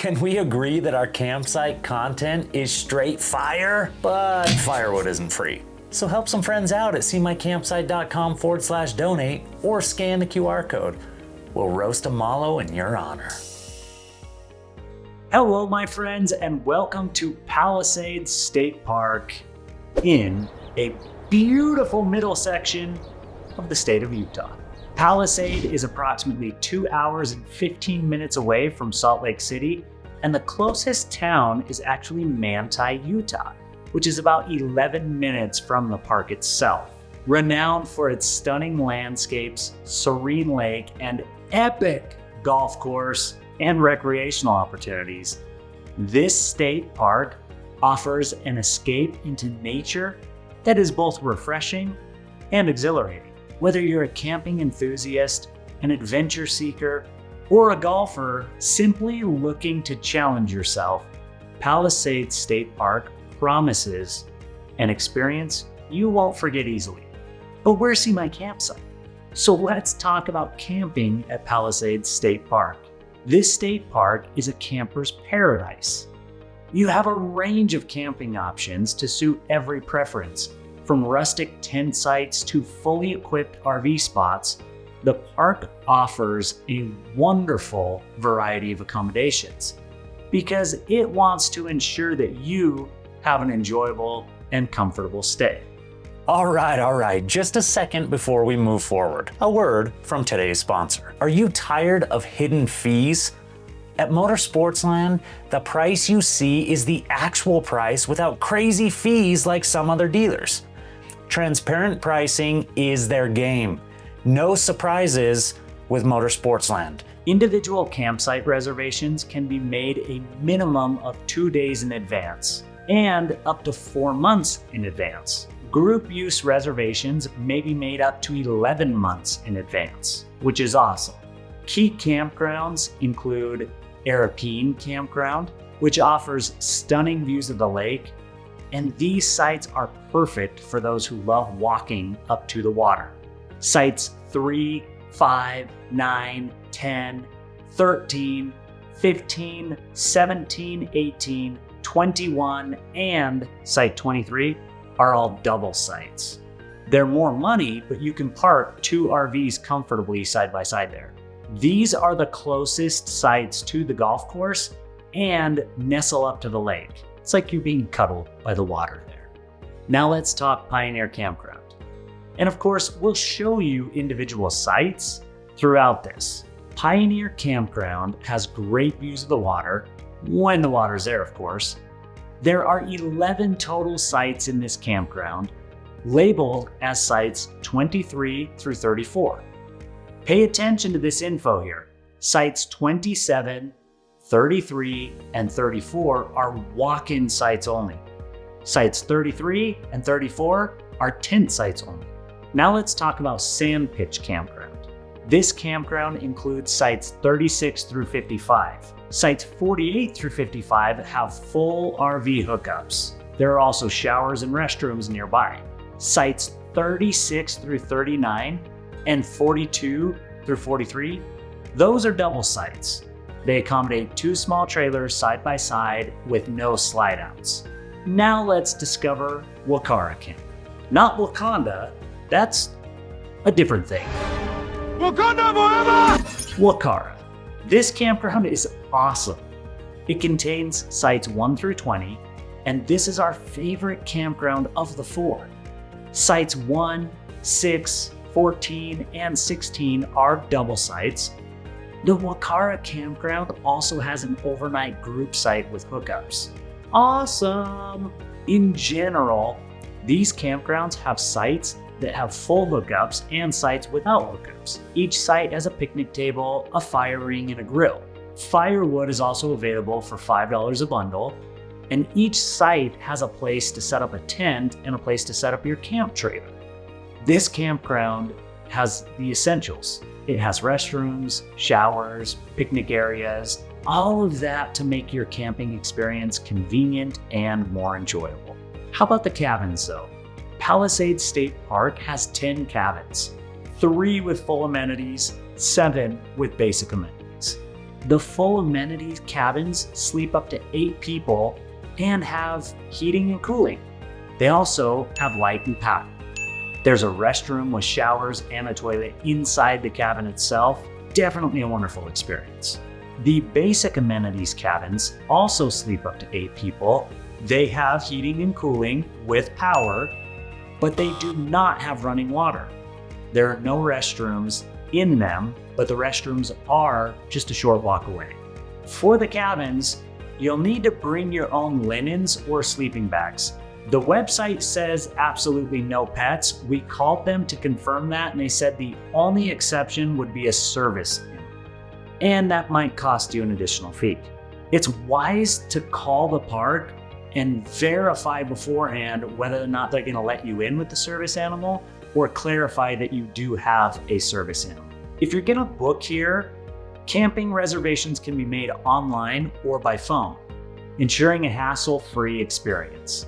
Can we agree that our campsite content is straight fire? But firewood isn't free. So help some friends out at seemycampsite.com/donate or scan the QR code. We'll roast a mallow in your honor. Hello, my friends, and welcome to Palisade State Park in a beautiful middle section of the state of Utah. Palisade is approximately 2 hours and 15 minutes away from Salt Lake City, and the closest town is actually Manti, Utah, which is about 11 minutes from the park itself. Renowned for its stunning landscapes, serene lake, and epic golf course and recreational opportunities, this state park offers an escape into nature that is both refreshing and exhilarating. Whether you're a camping enthusiast, an adventure seeker, or a golfer simply looking to challenge yourself, Palisade State Park promises an experience you won't forget easily. But where's See My Campsite? So let's talk about camping at Palisade State Park. This state park is a camper's paradise. You have a range of camping options to suit every preference. From rustic tent sites to fully equipped RV spots, the park offers a wonderful variety of accommodations because it wants to ensure that you have an enjoyable and comfortable stay. All right, just a second before we move forward. A word from today's sponsor. Are you tired of hidden fees? At Motorsportsland, the price you see is the actual price without crazy fees like some other dealers. Transparent pricing is their game. No surprises with Motorsportsland. Individual campsite reservations can be made a minimum of 2 days in advance and up to 4 months in advance. Group use reservations may be made up to 11 months in advance, which is awesome. Key campgrounds include Arapeen Campground, which offers stunning views of the lake, and these sites are perfect for those who love walking up to the water. Sites 3, 5, 9, 10, 13, 15, 17, 18, 21, and Site 23 are all double sites. They're more money, but you can park 2 RVs comfortably side by side there. These are the closest sites to the golf course and nestle up to the lake. It's like you're being cuddled by the water there. Now let's talk Pioneer Campground. And of course, we'll show you individual sites throughout this. Pioneer Campground has great views of the water, when the water's there, of course. There are 11 total sites in this campground, labeled as sites 23 through 34. Pay attention to this info here. Sites 27, 33, and 34 are walk-in sites only. Sites 33 and 34 are tent sites only. Now let's talk about Sand Pitch Campground. This campground includes sites 36 through 55. Sites 48 through 55 have full RV hookups. There are also showers and restrooms nearby. Sites 36 through 39 and 42 through 43, those are double sites. They accommodate 2 small trailers side by side with no slide outs. Now let's discover Wakara Camp. Not Wakanda, that's a different thing. Wakanda forever! Wakara. This campground is awesome. It contains sites 1 through 20, and this is our favorite campground of the 4. Sites 1, 6, 14, and 16 are double sites. The Wakara Campground also has an overnight group site with hookups. Awesome! In general, these campgrounds have sites that have full hookups and sites without hookups. Each site has a picnic table, a fire ring, and a grill. Firewood is also available for $5 a bundle, and each site has a place to set up a tent and a place to set up your camp trailer. This campground has the essentials. It has restrooms, showers, picnic areas, all of that to make your camping experience convenient and more enjoyable. How about the cabins though? Palisade State Park has 10 cabins, 3 with full amenities, 7 with basic amenities. The full amenities cabins sleep up to 8 people and have heating and cooling. They also have light and power. There's a restroom with showers and a toilet inside the cabin itself. Definitely a wonderful experience. The basic amenities cabins also sleep up to 8 people. They have heating and cooling with power, but they do not have running water. There are no restrooms in them, but the restrooms are just a short walk away. For the cabins, you'll need to bring your own linens or sleeping bags. The website says absolutely no pets. We called them to confirm that, and they said the only exception would be a service inn, and that might cost you an additional fee. It's wise to call the park and verify beforehand whether or not they're going to let you in with the service animal, or clarify that you do have a service animal. If you're going to book here, camping reservations can be made online or by phone, ensuring a hassle-free experience.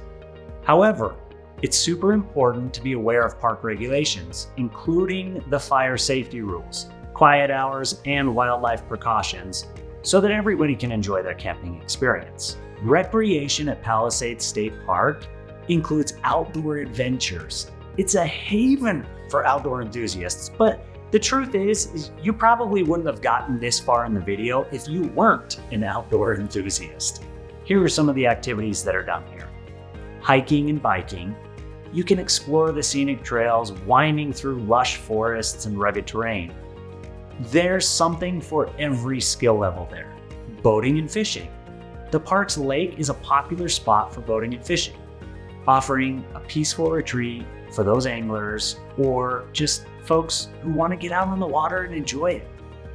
However, it's super important to be aware of park regulations, including the fire safety rules, quiet hours, and wildlife precautions, so that everybody can enjoy their camping experience. Recreation at Palisade State Park includes outdoor adventures. It's a haven for outdoor enthusiasts, but the truth is you probably wouldn't have gotten this far in the video if you weren't an outdoor enthusiast. Here are some of the activities that are done here. Hiking and biking. You can explore the scenic trails, winding through lush forests and rugged terrain. There's something for every skill level there. Boating and fishing. The park's lake is a popular spot for boating and fishing, offering a peaceful retreat for those anglers or just folks who want to get out on the water and enjoy it.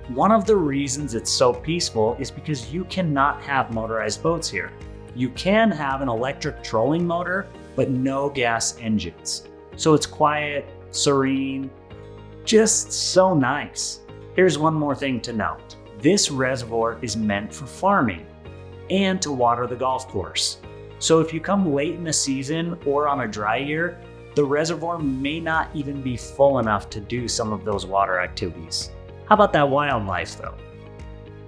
One of the reasons it's so peaceful is because you cannot have motorized boats here. You can have an electric trolling motor, but no gas engines. So it's quiet, serene, just so nice. Here's one more thing to note. This reservoir is meant for farming and to water the golf course. So if you come late in the season or on a dry year, the reservoir may not even be full enough to do some of those water activities. How about that wildlife though?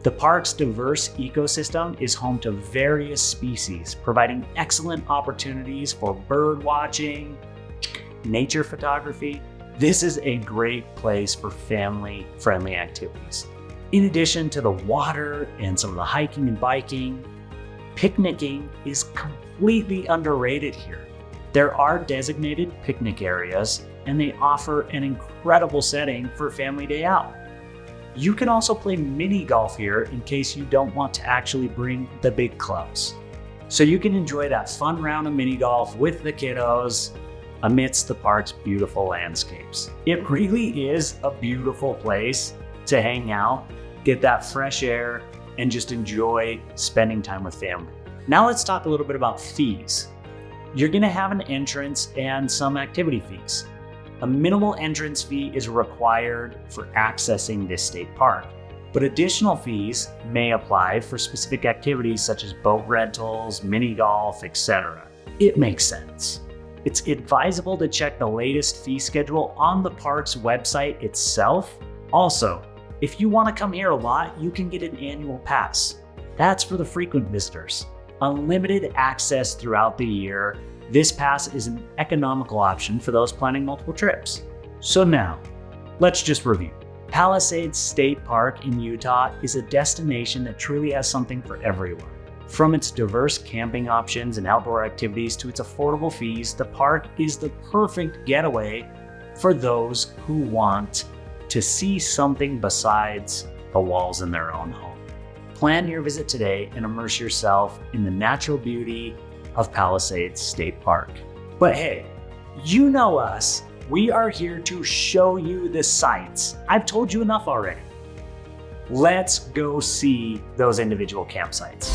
The park's diverse ecosystem is home to various species, providing excellent opportunities for bird watching, nature photography. This is a great place for family-friendly activities. In addition to the water and some of the hiking and biking, picnicking is completely underrated here. There are designated picnic areas, and they offer an incredible setting for a family day out. You can also play mini golf here in case you don't want to actually bring the big clubs. So you can enjoy that fun round of mini golf with the kiddos amidst the park's beautiful landscapes. It really is a beautiful place to hang out, get that fresh air, and just enjoy spending time with family. Now let's talk a little bit about fees. You're gonna have an entrance and some activity fees. A minimal entrance fee is required for accessing this state park, but additional fees may apply for specific activities such as boat rentals, mini golf, etc. It makes sense. It's advisable to check the latest fee schedule on the park's website itself. Also, if you want to come here a lot, you can get an annual pass. That's for the frequent visitors. Unlimited access throughout the year. This pass is an economical option for those planning multiple trips. So now, let's just review. Palisade State Park in Utah is a destination that truly has something for everyone. From its diverse camping options and outdoor activities to its affordable fees, the park is the perfect getaway for those who want to see something besides the walls in their own home. Plan your visit today and immerse yourself in the natural beauty of Palisade State Park. But hey, you know us. We are here to show you the sights. I've told you enough already. Let's go see those individual campsites.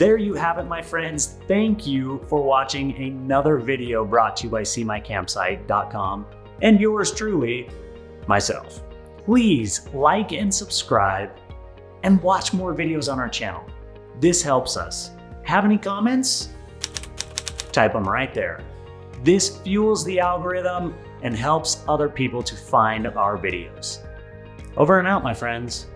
There you have it, my friends. Thank you for watching another video brought to you by SeeMyCampsite.com and yours truly, myself. Please like and subscribe and watch more videos on our channel. This helps us. Have any comments? Type them right there. This fuels the algorithm and helps other people to find our videos. Over and out, my friends.